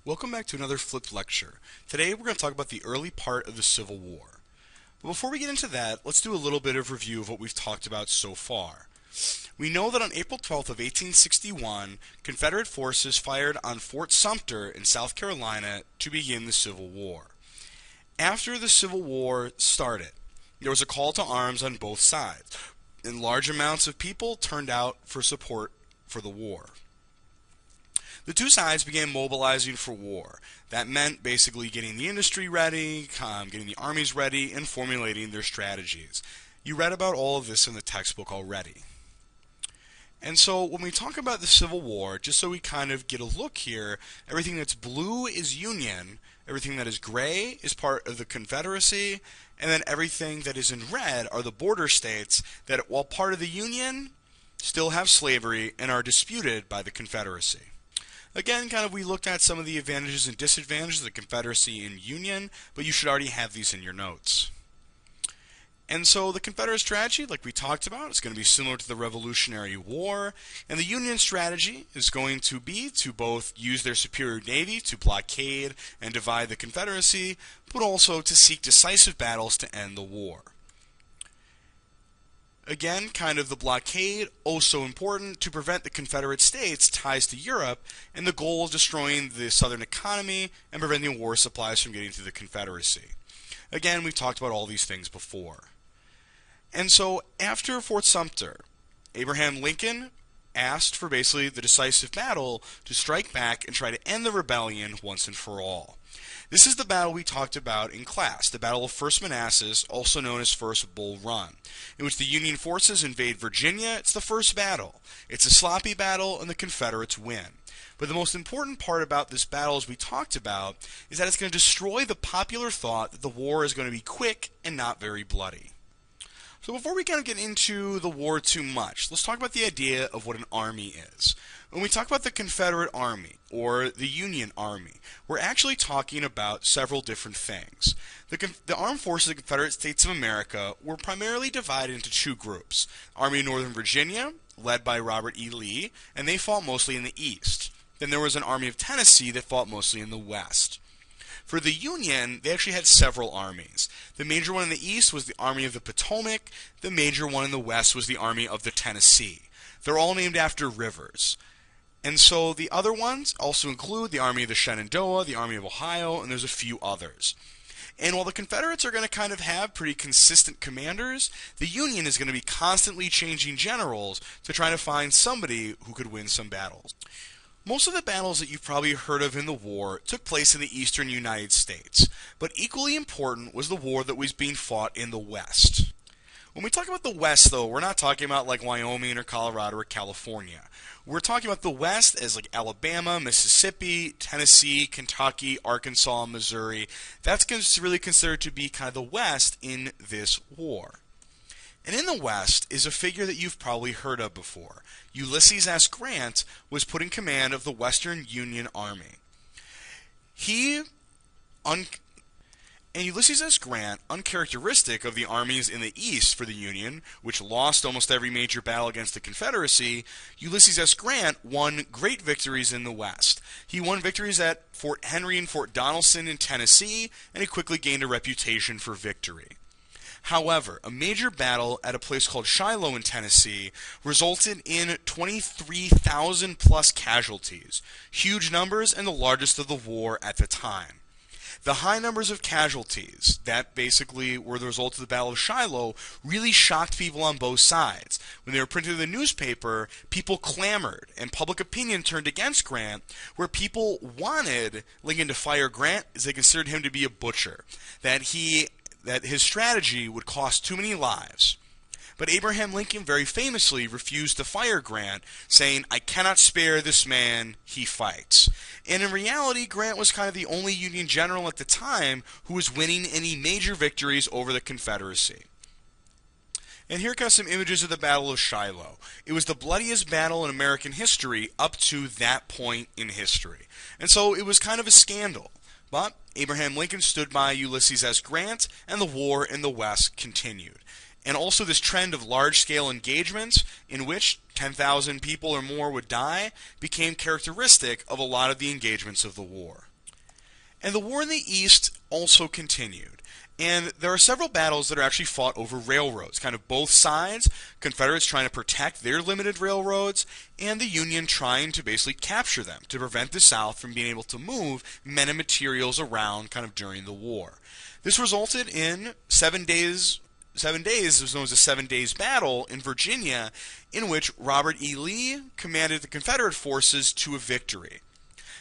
Welcome back to another flipped lecture. Today we're going to talk about the early part of the Civil War. But before we get into that, let's do a little bit of review of what we've talked about so far. We know that on April 12th of 1861, Confederate forces fired on Fort Sumter in South Carolina to begin the Civil War. After the Civil War started, there was a call to arms on both sides, and large amounts of people turned out for support for the war. The two sides began mobilizing for war. That meant basically getting the industry ready, getting the armies ready, and formulating their strategies. You read about all of this in the textbook already. And so when we talk about the Civil War, just so we kind of get a look here, everything that's blue is Union, everything that is gray is part of the Confederacy, and then everything that is in red are the border states that, while part of the Union, still have slavery and are disputed by the Confederacy. Again, we looked at some of the advantages and disadvantages of the Confederacy and Union, but you should already have these in your notes. And so the Confederate strategy, like we talked about, is going to be similar to the Revolutionary War, and the Union strategy is going to be to both use their superior navy to blockade and divide the Confederacy, but also to seek decisive battles to end the war. Again, the blockade, so important to prevent the Confederate States' ties to Europe, and the goal of destroying the Southern economy and preventing war supplies from getting to the Confederacy. Again, we've talked about all these things before. And so, after Fort Sumter, Abraham Lincoln asked for basically the decisive battle to strike back and try to end the rebellion once and for all. This is the battle we talked about in class, the Battle of First Manassas, also known as First Bull Run, in which the Union forces invade Virginia. It's the first battle. It's a sloppy battle, and the Confederates win. But the most important part about this battle, as we talked about, is that it's going to destroy the popular thought that the war is going to be quick and not very bloody. So before we get into the war too much, let's talk about the idea of what an army is. When we talk about the Confederate Army, or the Union Army, we're actually talking about several different things. The armed forces of the Confederate States of America were primarily divided into two groups. Army of Northern Virginia, led by Robert E. Lee, and they fought mostly in the east. Then there was an Army of Tennessee that fought mostly in the west. For the Union, they actually had several armies. The major one in the east was the Army of the Potomac. The major one in the west was the Army of the Tennessee. They're all named after rivers. And so the other ones also include the Army of the Shenandoah, the Army of Ohio, and there's a few others. And while the Confederates are going to have pretty consistent commanders, the Union is going to be constantly changing generals to try to find somebody who could win some battles. Most of the battles that you've probably heard of in the war took place in the eastern United States, but equally important was the war that was being fought in the West. When we talk about the West, though, we're not talking about like Wyoming or Colorado or California. We're talking about the West as like Alabama, Mississippi, Tennessee, Kentucky, Arkansas, Missouri. That's really considered to be the West in this war. And in the West is a figure that you've probably heard of before. Ulysses S. Grant was put in command of the Western Union Army. And Ulysses S. Grant, uncharacteristic of the armies in the East for the Union, which lost almost every major battle against the Confederacy, Ulysses S. Grant won great victories in the West. He won victories at Fort Henry and Fort Donelson in Tennessee, and he quickly gained a reputation for victory. However, a major battle at a place called Shiloh in Tennessee resulted in 23,000 plus casualties, huge numbers and the largest of the war at the time. The high numbers of casualties that basically were the result of the Battle of Shiloh really shocked people on both sides. When they were printed in the newspaper, people clamored, and public opinion turned against Grant, where people wanted Lincoln to fire Grant as they considered him to be a butcher, that his strategy would cost too many lives. But Abraham Lincoln very famously refused to fire Grant, saying, "I cannot spare this man, he fights." And in reality, Grant was the only Union general at the time who was winning any major victories over the Confederacy. And here come some images of the Battle of Shiloh. It was the bloodiest battle in American history up to that point in history. And so it was a scandal. But Abraham Lincoln stood by Ulysses S. Grant, and the war in the West continued. And also this trend of large-scale engagements in which 10,000 people or more would die became characteristic of a lot of the engagements of the war. And the war in the East also continued. And there are several battles that are actually fought over railroads, kind of both sides, Confederates trying to protect their limited railroads, and the Union trying to basically capture them to prevent the South from being able to move men and materials around kind of during the war. This resulted in 7 days. 7 days was known as the 7 Days Battle in Virginia, in which Robert E. Lee commanded the Confederate forces to a victory.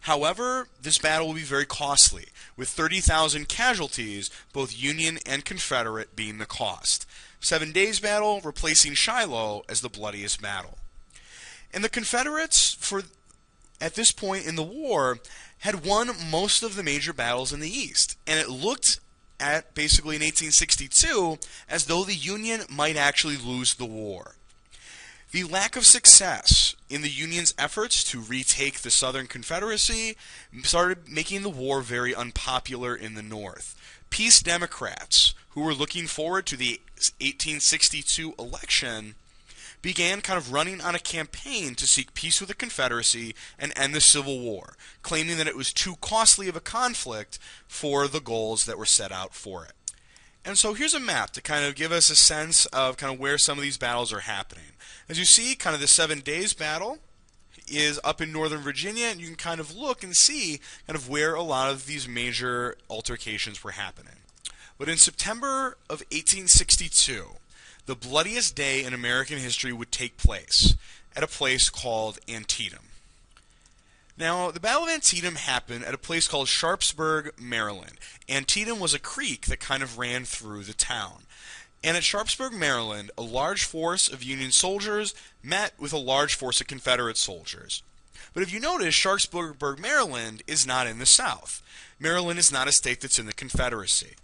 However, this battle will be very costly, with 30,000 casualties, both Union and Confederate, being the cost. 7 Days Battle replacing Shiloh as the bloodiest battle. And the Confederates, at this point in the war, had won most of the major battles in the East, and it looked at basically in 1862 as though the Union might actually lose the war. The lack of success in the Union's efforts to retake the Southern Confederacy started making the war very unpopular in the North. Peace Democrats, who were looking forward to the 1862 election, began kind of running on a campaign to seek peace with the Confederacy and end the Civil War, claiming that it was too costly of a conflict for the goals that were set out for it. And so here's a map to kind of give us a sense of kind of where some of these battles are happening. As you see, kind of the 7 Days Battle is up in Northern Virginia, and you can kind of look and see kind of where a lot of these major altercations were happening. But in September of 1862, the bloodiest day in American history would take place at a place called Antietam. Now, the Battle of Antietam happened at a place called Sharpsburg, Maryland. Antietam was a creek that kind of ran through the town. And at Sharpsburg, Maryland, a large force of Union soldiers met with a large force of Confederate soldiers. But if you notice, Sharpsburg, Maryland is not in the South. Maryland is not a state that's in the Confederacy.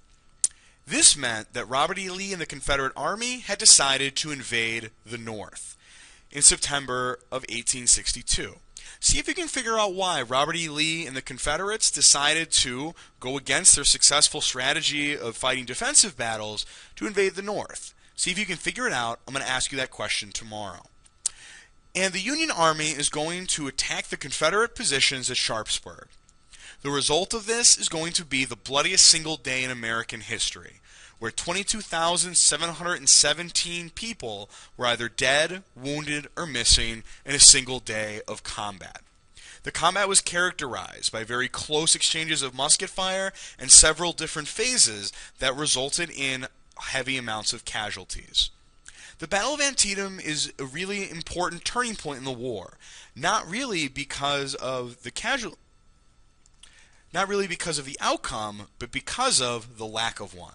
This meant that Robert E. Lee and the Confederate Army had decided to invade the North in September of 1862. See if you can figure out why Robert E. Lee and the Confederates decided to go against their successful strategy of fighting defensive battles to invade the North. See if you can figure it out. I'm going to ask you that question tomorrow. And the Union Army is going to attack the Confederate positions at Sharpsburg. The result of this is going to be the bloodiest single day in American history, where 22,717 people were either dead, wounded, or missing in a single day of combat. The combat was characterized by very close exchanges of musket fire and several different phases that resulted in heavy amounts of casualties. The Battle of Antietam is a really important turning point in the war, not really because of the outcome, but because of the lack of one.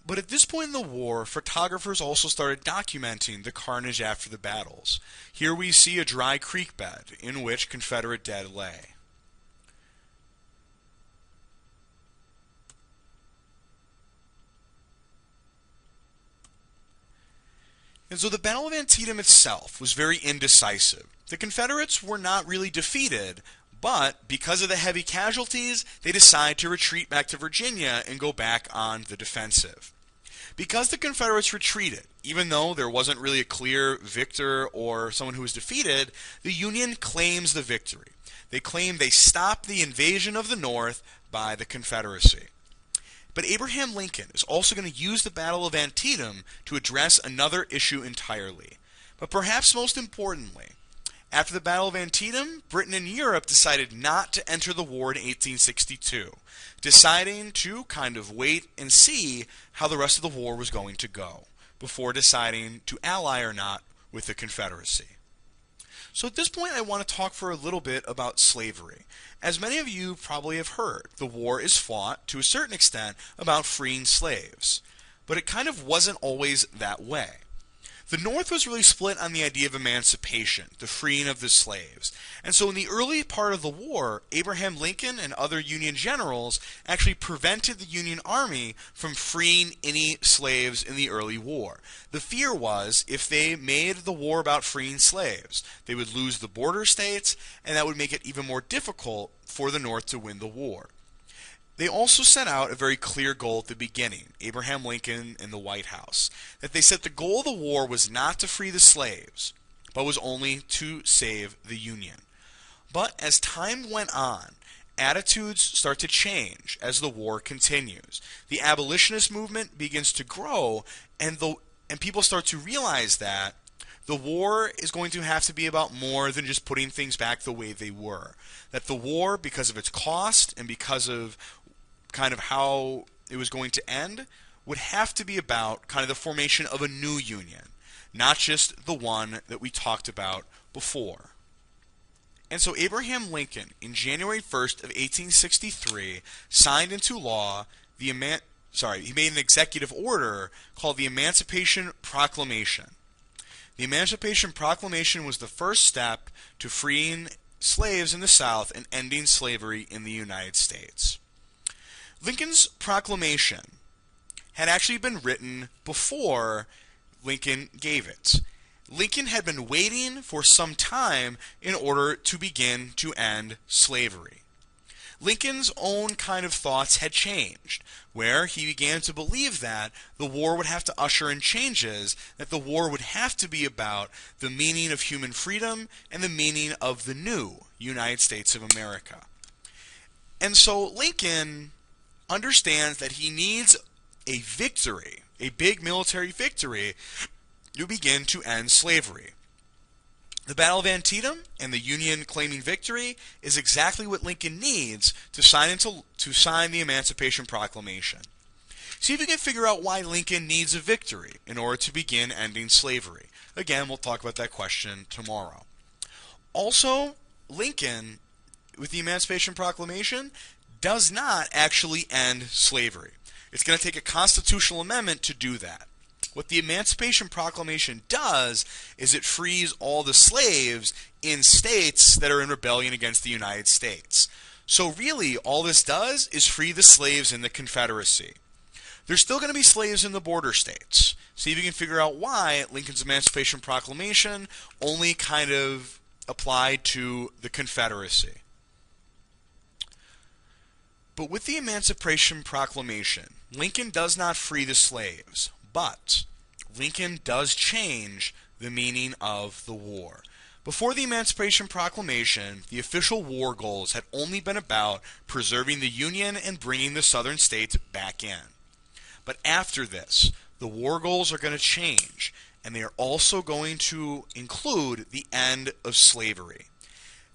But at this point in the war, photographers also started documenting the carnage after the battles. Here we see a dry creek bed in which Confederate dead lay. And so the Battle of Antietam itself was very indecisive. The Confederates were not really defeated, but because of the heavy casualties, they decide to retreat back to Virginia and go back on the defensive. Because the Confederates retreated, even though there wasn't really a clear victor or someone who was defeated, the Union claims the victory. They claim they stopped the invasion of the North by the Confederacy. But Abraham Lincoln is also going to use the Battle of Antietam to address another issue entirely. But perhaps most importantly, after the Battle of Antietam, Britain and Europe decided not to enter the war in 1862, deciding to kind of wait and see how the rest of the war was going to go before deciding to ally or not with the Confederacy. So at this point, I want to talk for a little bit about slavery. As many of you probably have heard, the war is fought to a certain extent about freeing slaves, but it kind of wasn't always that way. The North was really split on the idea of emancipation, the freeing of the slaves. And so in the early part of the war, Abraham Lincoln and other Union generals actually prevented the Union Army from freeing any slaves in the early war. The fear was if they made the war about freeing slaves, they would lose the border states, and that would make it even more difficult for the North to win the war. They also set out a very clear goal at the beginning, Abraham Lincoln and the White House, that they said the goal of the war was not to free the slaves, but was only to save the Union. But as time went on, attitudes start to change as the war continues. The abolitionist movement begins to grow, and people start to realize that the war is going to have to be about more than just putting things back the way they were. That the war, because of its cost and because of kind of how it was going to end, would have to be about kind of the formation of a new union, not just the one that we talked about before. And so Abraham Lincoln, in January 1st of 1863, signed into law he made an executive order called the Emancipation Proclamation. The Emancipation Proclamation was the first step to freeing slaves in the South and ending slavery in the United States. Lincoln's proclamation had actually been written before Lincoln gave it. Lincoln had been waiting for some time in order to begin to end slavery. Lincoln's own kind of thoughts had changed, where he began to believe that the war would have to usher in changes, that the war would have to be about the meaning of human freedom and the meaning of the new United States of America. And so Lincoln understands that he needs a victory, a big military victory, to begin to end slavery. The Battle of Antietam and the Union claiming victory is exactly what Lincoln needs to sign the Emancipation Proclamation. See if you can figure out why Lincoln needs a victory in order to begin ending slavery. Again, we'll talk about that question tomorrow. Also, Lincoln, with the Emancipation Proclamation, does not actually end slavery. It's going to take a constitutional amendment to do that. What the Emancipation Proclamation does is it frees all the slaves in states that are in rebellion against the United States. So really, all this does is free the slaves in the Confederacy. There's still going to be slaves in the border states. See if you can figure out why Lincoln's Emancipation Proclamation only kind of applied to the Confederacy. But with the Emancipation Proclamation, Lincoln does not free the slaves, but Lincoln does change the meaning of the war. Before the Emancipation Proclamation, the official war goals had only been about preserving the Union and bringing the southern states back in. But after this, the war goals are going to change, and they are also going to include the end of slavery.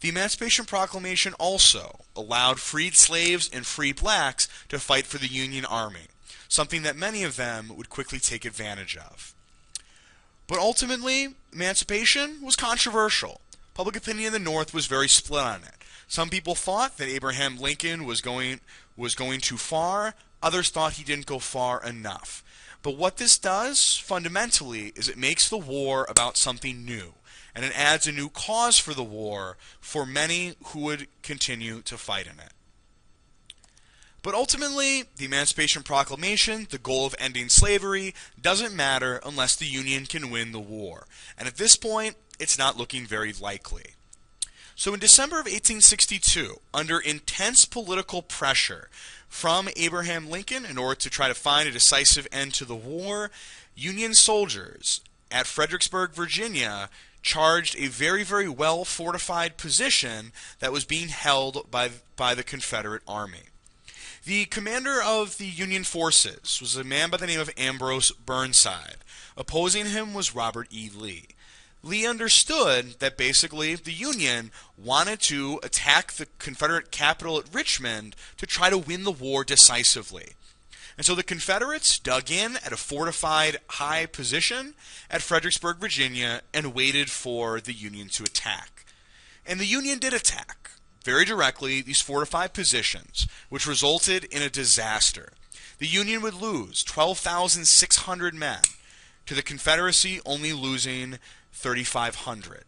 The Emancipation Proclamation also allowed freed slaves and free blacks to fight for the Union Army, something that many of them would quickly take advantage of. But ultimately, emancipation was controversial. Public opinion in the North was very split on it. Some people thought that Abraham Lincoln was going too far. Others thought he didn't go far enough. But what this does, fundamentally, is it makes the war about something new. And it adds a new cause for the war for many who would continue to fight in it. But ultimately, the Emancipation Proclamation, the goal of ending slavery, doesn't matter unless the Union can win the war. And at this point, it's not looking very likely. So in December of 1862, under intense political pressure from Abraham Lincoln in order to try to find a decisive end to the war, Union soldiers at Fredericksburg, Virginia, charged a very, very well-fortified position that was being held by the Confederate Army. The commander of the Union forces was a man by the name of Ambrose Burnside. Opposing him was Robert E. Lee. Lee understood that basically the Union wanted to attack the Confederate capital at Richmond to try to win the war decisively. And so the Confederates dug in at a fortified high position at Fredericksburg, Virginia, and waited for the Union to attack. And the Union did attack very directly these fortified positions, which resulted in a disaster. The Union would lose 12,600 men, to the Confederacy only losing 3,500.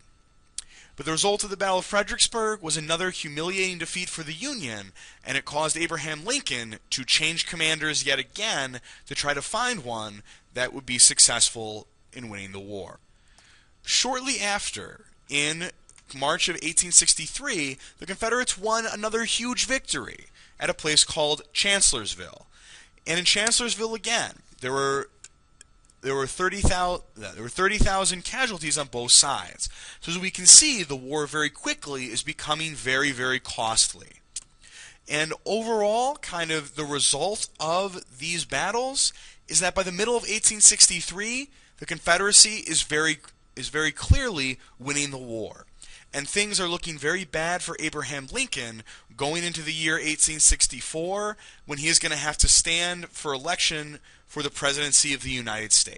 But the result of the Battle of Fredericksburg was another humiliating defeat for the Union, and it caused Abraham Lincoln to change commanders yet again to try to find one that would be successful in winning the war. Shortly after, in March of 1863, the Confederates won another huge victory at a place called Chancellorsville. And in Chancellorsville again, there were 30,000 casualties on both sides. So as we can see, the war very quickly is becoming very, very costly. And overall, kind of the result of these battles is that by the middle of 1863, the Confederacy is very clearly winning the war. And things are looking very bad for Abraham Lincoln going into the year 1864, when he is going to have to stand for election for the presidency of the United States.